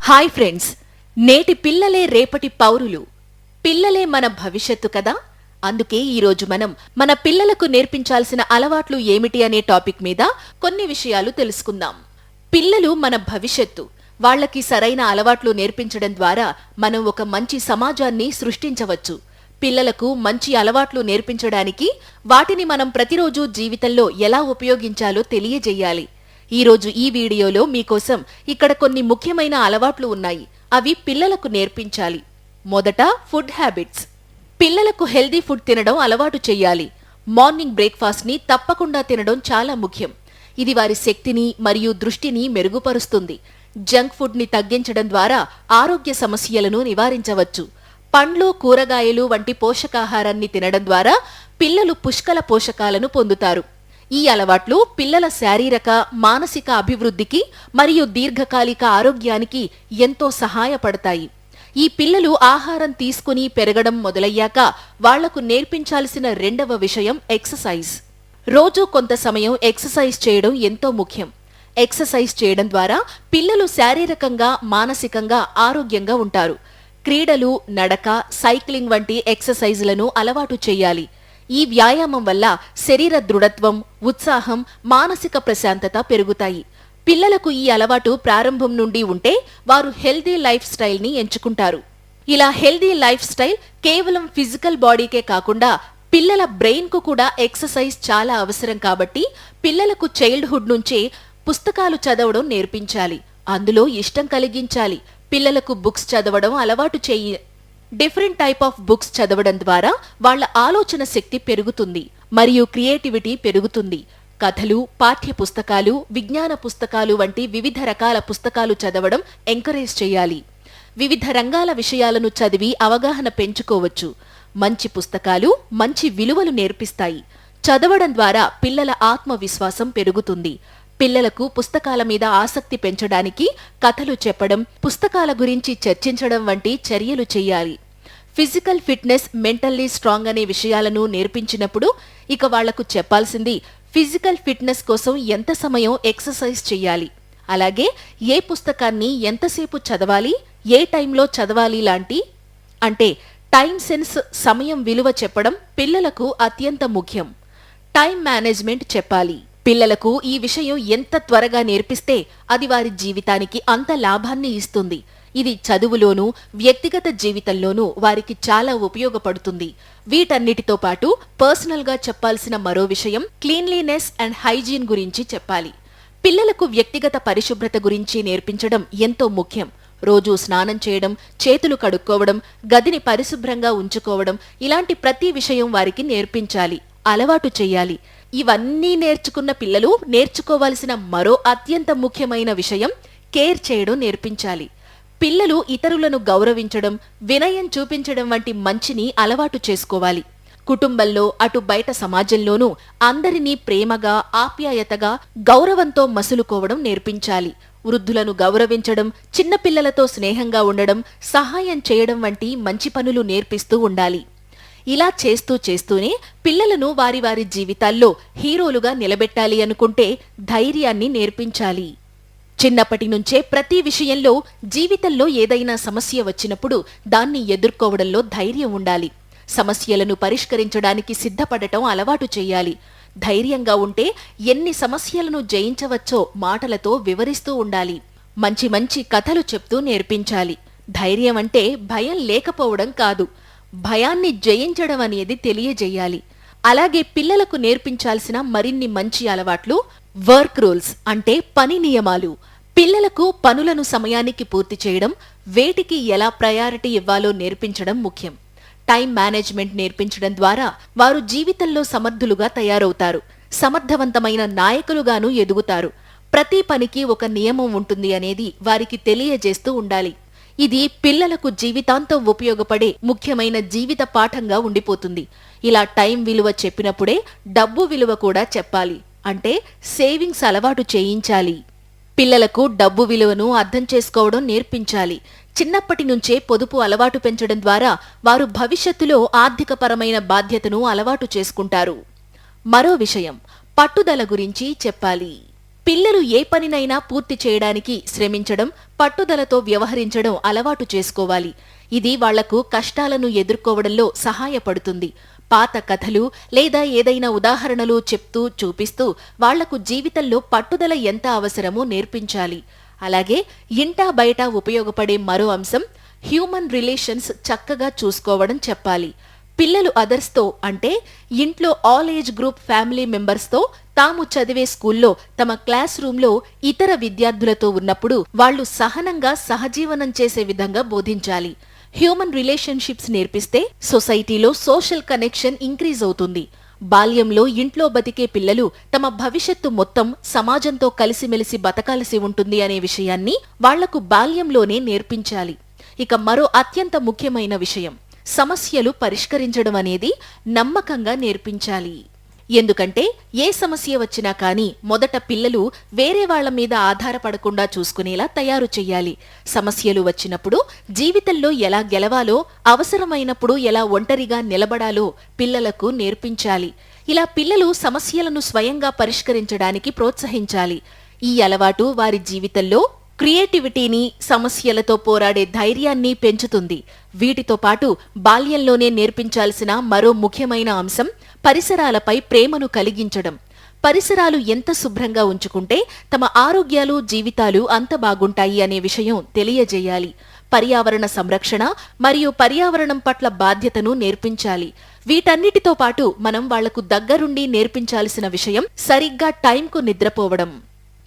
Hi friends, నేటి పిల్లలే రేపటి పౌరులు. పిల్లలే మన భవిష్యత్తు కదా. అందుకే ఈరోజు మనం మన పిల్లలకు నేర్పించాల్సిన అలవాట్లు ఏమిటి అనే టాపిక్ మీద కొన్ని విషయాలు తెలుసుకుందాం. పిల్లలు మన భవిష్యత్తు. వాళ్లకి సరైన అలవాట్లు నేర్పించడం ద్వారా మనం ఒక మంచి సమాజాన్ని సృష్టించవచ్చు. పిల్లలకు మంచి అలవాట్లు నేర్పించడానికి వాటిని మనం ప్రతిరోజు జీవితంలో ఎలా ఉపయోగించాలో తెలియజేయాలి. ఈరోజు ఈ వీడియోలో మీకోసం ఇక్కడ కొన్ని ముఖ్యమైన అలవాట్లు ఉన్నాయి. అవి పిల్లలకు నేర్పించాలి. మొదట, ఫుడ్ హ్యాబిట్స్. పిల్లలకు హెల్దీ ఫుడ్ తినడం అలవాటు చెయ్యాలి. మార్నింగ్ బ్రేక్ఫాస్ట్ ని తప్పకుండా తినడం చాలా ముఖ్యం. ఇది వారి శక్తిని మరియు దృష్టిని మెరుగుపరుస్తుంది. జంక్ ఫుడ్ ని తగ్గించడం ద్వారా ఆరోగ్య సమస్యలను నివారించవచ్చు. పండ్లు, కూరగాయలు వంటి పోషకాహారాన్ని తినడం ద్వారా పిల్లలు పుష్కల పోషకాలను పొందుతారు. ఈ అలవాట్లు పిల్లల శారీరక, మానసిక అభివృద్ధికి మరియు దీర్ఘకాలిక ఆరోగ్యానికి ఎంతో సహాయపడతాయి. ఈ పిల్లలు ఆహారం తీసుకుని పెరగడం మొదలయ్యాక వాళ్లకు నేర్పించాల్సిన రెండవ విషయం ఎక్సర్సైజ్. రోజూ కొంత సమయం ఎక్సర్సైజ్ చేయడం ఎంతో ముఖ్యం. ఎక్సర్సైజ్ చేయడం ద్వారా పిల్లలు శారీరకంగా, మానసికంగా ఆరోగ్యంగా ఉంటారు. క్రీడలు, నడక, సైక్లింగ్ వంటి ఎక్సర్సైజులను అలవాటు చేయాలి. ఈ వ్యాయామం వల్ల శరీర దృఢత్వం, ఉత్సాహం, మానసిక ప్రశాంతత పెరుగుతాయి. పిల్లలకు ఈ అలవాటు ప్రారంభం నుండి ఉంటే వారు హెల్దీ లైఫ్ స్టైల్ ని ఎంచుకుంటారు. ఇలా హెల్దీ లైఫ్ స్టైల్ కేవలం ఫిజికల్ బాడీకే కాకుండా పిల్లల బ్రెయిన్ కు కూడా ఎక్సర్సైజ్ చాలా అవసరం. కాబట్టి పిల్లలకు చైల్డ్హుడ్ నుంచే పుస్తకాలు చదవడం నేర్పించాలి. అందులో ఇష్టం కలిగించాలి. పిల్లలకు బుక్స్ చదవడం అలవాటు చేయి. డిఫరెంట్ టైప్ ఆఫ్ బుక్స్ చదవడం ద్వారా వాళ్ల ఆలోచన శక్తి పెరుగుతుంది మరియు క్రియేటివిటీ పెరుగుతుంది. కథలు, పాఠ్య పుస్తకాలు, విజ్ఞాన పుస్తకాలు వంటి వివిధ రకాల పుస్తకాలు చదవడం ఎంకరేజ్ చేయాలి. వివిధ రంగాల విషయాలను చదివి అవగాహన పెంచుకోవచ్చు. మంచి పుస్తకాలు మంచి విలువలు నేర్పిస్తాయి. చదవడం ద్వారా పిల్లల ఆత్మవిశ్వాసం పెరుగుతుంది. పిల్లలకు పుస్తకాల మీద ఆసక్తి పెంచడానికి కథలు చెప్పడం, పుస్తకాల గురించి చర్చించడం వంటి చర్యలు చేయాలి. ఫిజికల్ ఫిట్నెస్, మెంటల్లీ స్ట్రాంగ్ అనే విషయాలను నేర్పించినప్పుడు ఇక వాళ్లకు చెప్పాల్సింది ఫిజికల్ ఫిట్నెస్ కోసం ఎంత సమయం ఎక్సర్సైజ్ చెయ్యాలి, అలాగే ఏ పుస్తకాన్ని ఎంతసేపు చదవాలి, ఏ టైంలో చదవాలి లాంటి టైం సెన్స్, సమయం విలువ చెప్పడం పిల్లలకు అత్యంత ముఖ్యం. టైం మేనేజ్మెంట్ చెప్పాలి. పిల్లలకు ఈ విషయం ఎంత త్వరగా నేర్పిస్తే అది వారి జీవితానికి అంత లాభాన్ని ఇస్తుంది. ఇది చదువులోనూ, వ్యక్తిగత జీవితంలోనూ వారికి చాలా ఉపయోగపడుతుంది. వీటన్నిటితో పాటు పర్సనల్ గా చెప్పాల్సిన మరో విషయం క్లీన్లీనెస్ అండ్ హైజీన్ గురించి చెప్పాలి. పిల్లలకు వ్యక్తిగత పరిశుభ్రత గురించి నేర్పించడం ఎంతో ముఖ్యం. రోజూ స్నానం చేయడం, చేతులు కడుక్కోవడం, గదిని పరిశుభ్రంగా ఉంచుకోవడం, ఇలాంటి ప్రతి విషయం వారికి నేర్పించాలి, అలవాటు చెయ్యాలి. ఇవన్నీ నేర్చుకున్న పిల్లలు నేర్చుకోవాల్సిన మరో అత్యంత ముఖ్యమైన విషయం కేర్ చేయడం నేర్పించాలి. పిల్లలు ఇతరులను గౌరవించడం, వినయం చూపించడం వంటి మంచిని అలవాటు చేసుకోవాలి. కుటుంబంలో, అటు బయట సమాజంలోనూ అందరినీ ప్రేమగా, ఆప్యాయతగా, గౌరవంతో మసులుకోవడం నేర్పించాలి. వృద్ధులను గౌరవించడం, చిన్నపిల్లలతో స్నేహంగా ఉండడం, సహాయం చేయడం వంటి మంచి పనులు నేర్పిస్తూ ఉండాలి. ఇలా చేస్తూనే పిల్లలను వారి వారి జీవితాల్లో హీరోలుగా నిలబెట్టాలి అనుకుంటే ధైర్యాన్ని నేర్పించాలి. చిన్నప్పటి నుంచే ప్రతి విషయంలో, జీవితంలో ఏదైనా సమస్య వచ్చినప్పుడు దాన్ని ఎదుర్కోవడంలో ధైర్యం ఉండాలి. సమస్యలను పరిష్కరించడానికి సిద్ధపడటం అలవాటు చేయాలి. ధైర్యంగా ఉంటే ఎన్ని సమస్యలను జయించవచ్చో మాటలతో వివరిస్తూ ఉండాలి. మంచి మంచి కథలు చెప్తూ నేర్పించాలి. ధైర్యం అంటే భయం లేకపోవడం కాదు, భయాన్ని జయించడం అనేది తెలియజేయాలి. అలాగే పిల్లలకు నేర్పించాల్సిన మరిన్ని మంచి అలవాట్లు వర్క్ రూల్స్, పని నియమాలు. పిల్లలకు పనులను సమయానికి పూర్తి చేయడం, వేటికి ఎలా ప్రయారిటీ ఇవ్వాలో నేర్పించడం ముఖ్యం. టైం మేనేజ్మెంట్ నేర్పించడం ద్వారా వారు జీవితంలో సమర్థులుగా తయారవుతారు. సమర్థవంతమైన నాయకులుగాను ఎదుగుతారు. ప్రతి పనికి ఒక నియమం ఉంటుంది అనేది వారికి తెలియజేస్తూ ఉండాలి. ఇది పిల్లలకు జీవితాంతం ఉపయోగపడే ముఖ్యమైన జీవిత పాఠంగా ఉండిపోతుంది. ఇలా టైం విలువ చెప్పినప్పుడే డబ్బు విలువ కూడా చెప్పాలి. సేవింగ్స్ అలవాటు చేయించాలి. పిల్లలకు డబ్బు విలువను అర్థం చేసుకోవడం నేర్పించాలి. చిన్నప్పటి నుంచే పొదుపు అలవాటు పెంచడం ద్వారా వారు భవిష్యత్తులో ఆర్థికపరమైన బాధ్యతను అలవాటు చేసుకుంటారు. మరో విషయం, పట్టుదల గురించి చెప్పాలి. పిల్లలు ఏ పనినైనా పూర్తి చేయడానికి శ్రమించడం, పట్టుదలతో వ్యవహరించడం అలవాటు చేసుకోవాలి. ఇది వాళ్లకు కష్టాలను ఎదుర్కోవడంలో సహాయపడుతుంది. పాత కథలు లేదా ఏదైనా ఉదాహరణలు చెప్తూ చూపిస్తూ వాళ్లకు జీవితంలో పట్టుదల ఎంత అవసరమో నేర్పించాలి. అలాగే ఇంటా బయట ఉపయోగపడే మరో అంశం హ్యూమన్ రిలేషన్స్ చక్కగా చూసుకోవడం చెప్పాలి. పిల్లలు అదర్స్తో అంటే ఇంట్లో ఆల్ ఏజ్ గ్రూప్ ఫ్యామిలీ మెంబర్స్తో, తాము చదివే స్కూల్లో తమ క్లాస్ రూంలో ఇతర విద్యార్థులతో ఉన్నప్పుడు వాళ్లు సహనంగా సహజీవనం చేసే విధంగా బోధించాలి. హ్యూమన్ రిలేషన్షిప్స్ నేర్పిస్తే సొసైటీలో సోషల్ కనెక్షన్ ఇంక్రీజ్ అవుతుంది. బాల్యంలో ఇంట్లో బతికే పిల్లలు తమ భవిష్యత్తు మొత్తం సమాజంతో కలిసిమెలిసి బతకాల్సి ఉంటుంది అనే విషయాన్ని వాళ్లకు బాల్యంలోనే నేర్పించాలి. ఇక మరో అత్యంత ముఖ్యమైన విషయం సమస్యలు పరిష్కరించడం అనేది నమ్మకంగా నేర్పించాలి. ఎందుకంటే ఏ సమస్య వచ్చినా కానీ మొదట పిల్లలు వేరే వాళ్ల మీద ఆధారపడకుండా చూసుకునేలా తయారు చెయ్యాలి. సమస్యలు వచ్చినప్పుడు జీవితంలో ఎలా గెలవాలో, అవసరమైనప్పుడు ఎలా ఒంటరిగా నిలబడాలో పిల్లలకు నేర్పించాలి. ఇలా పిల్లలు సమస్యలను స్వయంగా పరిష్కరించడానికి ప్రోత్సహించాలి. ఈ అలవాటు వారి జీవితంలో క్రియేటివిటీని, సమస్యలతో పోరాడే ధైర్యాన్ని పెంచుతుంది. వీటితో పాటు బాల్యంలోనే నేర్పించాల్సిన మరో ముఖ్యమైన అంశం పరిసరాలపై ప్రేమను కలిగించడం. పరిసరాలు ఎంత శుభ్రంగా ఉంచుకుంటే తమ ఆరోగ్యాలు, జీవితాలు అంత బాగుంటాయి అనే విషయం తెలియజేయాలి. పర్యావరణ సంరక్షణ మరియు పర్యావరణం పట్ల బాధ్యతను నేర్పించాలి. వీటన్నిటితో పాటు మనం వాళ్లకు దగ్గరుండి నేర్పించాల్సిన విషయం సరిగ్గా టైంకు నిద్రపోవడం.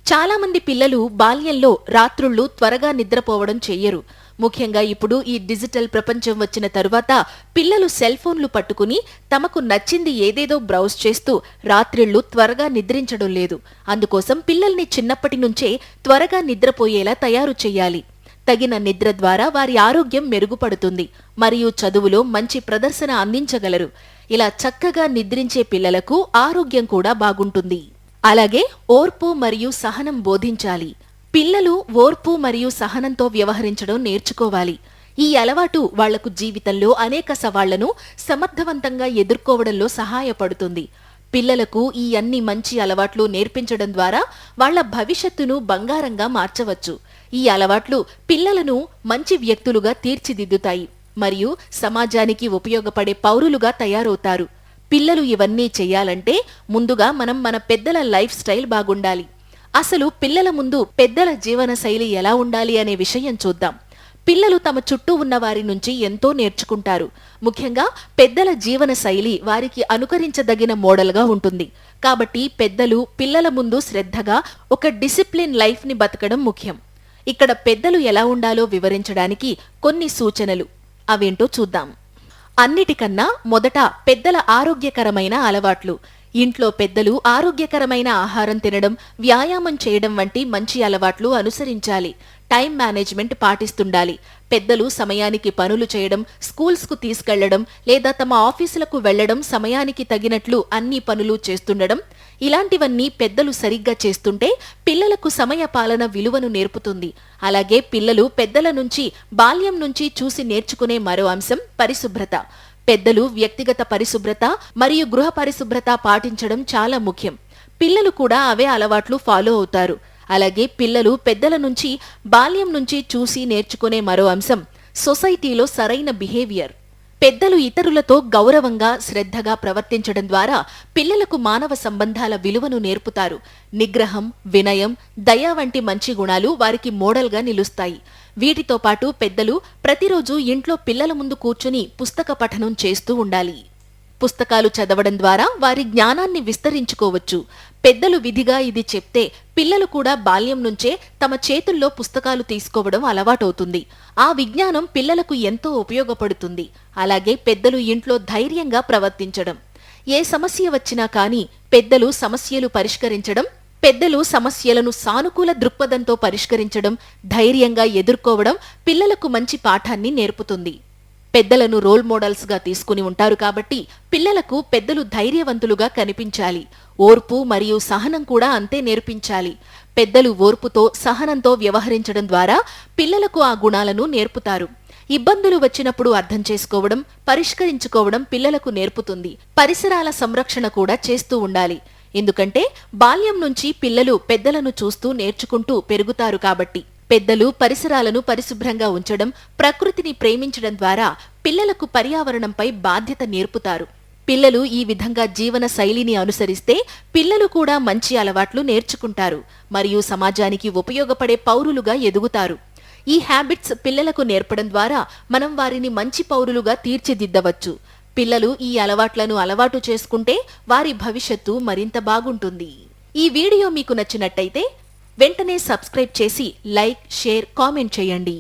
చాలా మంది పిల్లలు బాల్యంలో రాత్రుళ్ళు త్వరగా నిద్రపోవడం చెయ్యరు. ముఖ్యంగా ఇప్పుడు ఈ డిజిటల్ ప్రపంచం వచ్చిన తరువాత పిల్లలు సెల్ ఫోన్లు పట్టుకుని తమకు నచ్చింది ఏదేదో బ్రౌజ్ చేస్తూ రాత్రిళ్లు త్వరగా నిద్రించడం లేదు. అందుకోసం పిల్లల్ని చిన్నప్పటి నుంచే త్వరగా నిద్రపోయేలా తయారు చెయ్యాలి. తగిన నిద్ర ద్వారా వారి ఆరోగ్యం మెరుగుపడుతుంది మరియు చదువులో మంచి ప్రదర్శన అందించగలరు. ఇలా చక్కగా నిద్రించే పిల్లలకు ఆరోగ్యం కూడా బాగుంటుంది. అలాగే ఓర్పు మరియు సహనం బోధించాలి. పిల్లలు ఓర్పు మరియు సహనంతో వ్యవహరించడం నేర్చుకోవాలి. ఈ అలవాటు వాళ్లకు జీవితంలో అనేక సవాళ్లను సమర్థవంతంగా ఎదుర్కోవడంలో సహాయపడుతుంది. పిల్లలకు ఈ అన్ని మంచి అలవాట్లు నేర్పించడం ద్వారా వాళ్ల భవిష్యత్తును బంగారంగా మార్చవచ్చు. ఈ అలవాట్లు పిల్లలను మంచి వ్యక్తులుగా తీర్చిదిద్దుతాయి మరియు సమాజానికి ఉపయోగపడే పౌరులుగా తయారవుతారు. పిల్లలు ఇవన్నీ చెయ్యాలంటే ముందుగా మనం మన పెద్దల లైఫ్ స్టైల్ బాగుండాలి. అసలు పిల్లల ముందు పెద్దల జీవన శైలి ఎలా ఉండాలి అనే విషయం చూద్దాం. పిల్లలు తమ చుట్టూ ఉన్న వారి నుంచి ఎంతో నేర్చుకుంటారు. ముఖ్యంగా పెద్దల జీవన శైలి వారికి అనుకరించదగిన మోడల్గా ఉంటుంది. కాబట్టి పెద్దలు పిల్లల ముందు శ్రద్ధగా ఒక డిసిప్లిన్ లైఫ్ ని బతకడం ముఖ్యం. ఇక్కడ పెద్దలు ఎలా ఉండాలో వివరించడానికి కొన్ని సూచనలు. అవేంటో చూద్దాం. అన్నిటికన్నా మొదట పెద్దల ఆరోగ్యకరమైన అలవాట్లు. ఇంట్లో పెద్దలు ఆరోగ్యకరమైన ఆహారం తినడం, వ్యాయామం చేయడం వంటి మంచి అలవాట్లు అనుసరించాలి. టైం మేనేజ్మెంట్ పాటిస్తుండాలి. పెద్దలు సమయానికి పనులు చేయడం, స్కూల్స్కు తీసుకెళ్లడం లేదా తమ ఆఫీసులకు వెళ్లడం, సమయానికి తగినట్లు అన్ని పనులు చేస్తుండడం, ఇలాంటివన్నీ పెద్దలు సరిగ్గా చేస్తుంటే పిల్లలకు సమయ పాలన విలువను నేర్పుతుంది. అలాగే పిల్లలు పెద్దల నుంచి బాల్యం నుంచి చూసి నేర్చుకునే మరో అంశం పరిశుభ్రత. పెద్దలు వ్యక్తిగత పరిశుభ్రత మరియు గృహ పరిశుభ్రత పాటించడం చాలా ముఖ్యం. పిల్లలు కూడా అవే అలవాట్లు ఫాలో అవుతారు. అలాగే పిల్లలు పెద్దల నుంచి బాల్యం నుంచి చూసి నేర్చుకునే మరో అంశం సొసైటీలో సరైన బిహేవియర్. పెద్దలు ఇతరులతో గౌరవంగా, శ్రద్ధగా ప్రవర్తించడం ద్వారా పిల్లలకు మానవ సంబంధాల విలువను నేర్పుతారు. నిగ్రహం, వినయం, దయ వంటి మంచి గుణాలు వారికి మోడల్గా నిలుస్తాయి. వీటితో పాటు పెద్దలు ప్రతిరోజు ఇంట్లో పిల్లల ముందు కూర్చుని పుస్తక పఠనం చేస్తూ ఉండాలి. పుస్తకాలు చదవడం ద్వారా వారి జ్ఞానాన్ని విస్తరించుకోవచ్చు. పెద్దలు విధిగా ఇది చెప్తే పిల్లలు కూడా బాల్యం నుంచే తమ చేతుల్లో పుస్తకాలు తీసుకోవడం అలవాటవుతుంది. ఆ విజ్ఞానం పిల్లలకు ఎంతో ఉపయోగపడుతుంది. అలాగే పెద్దలు ఇంట్లో ధైర్యంగా ప్రవర్తించడం. ఏ సమస్య వచ్చినా కానీ పెద్దలు సమస్యలు పరిష్కరించడం, పెద్దలు సమస్యలను సానుకూల దృక్పథంతో పరిష్కరించడం, ధైర్యంగా ఎదుర్కోవడం పిల్లలకు మంచి పాఠాన్ని నేర్పుతుంది. పెద్దలను రోల్ మోడల్స్ గా తీసుకుని ఉంటారు కాబట్టి పిల్లలకు పెద్దలు ధైర్యవంతులుగా కనిపించాలి. ఓర్పు మరియు సహనం కూడా అంతే నేర్పించాలి. పెద్దలు ఓర్పుతో, సహనంతో వ్యవహరించడం ద్వారా పిల్లలకు ఆ గుణాలను నేర్పుతారు. ఇబ్బందులు వచ్చినప్పుడు అర్థం చేసుకోవడం, పరిష్కరించుకోవడం పిల్లలకు నేర్పుతుంది. పరిసరాల సంరక్షణ కూడా చేస్తూ ఉండాలి. ఎందుకంటే బాల్యం నుంచి పిల్లలు పెద్దలను చూస్తూ నేర్చుకుంటూ పెరుగుతారు కాబట్టి. పెద్దలు పరిసరాలను పరిశుభ్రంగా ఉంచడం, ప్రకృతిని ప్రేమించడం ద్వారా పిల్లలకు పర్యావరణంపై బాధ్యత నేర్పుతారు. పిల్లలు ఈ విధంగా జీవన శైలిని అనుసరిస్తే పిల్లలు కూడా మంచి అలవాట్లు నేర్చుకుంటారు మరియు సమాజానికి ఉపయోగపడే పౌరులుగా ఎదుగుతారు. ఈ హ్యాబిట్స్ పిల్లలకు నేర్పడం ద్వారా మనం వారిని మంచి పౌరులుగా తీర్చిదిద్దవచ్చు. పిల్లలు ఈ అలవాట్లను అలవాటు చేసుకుంటే వారి భవిష్యత్తు మరింత బాగుంటుంది. ఈ వీడియో మీకు నచ్చినట్టయితే వెంటనే సబ్స్క్రైబ్ చేసి లైక్, షేర్, కామెంట్ చేయండి.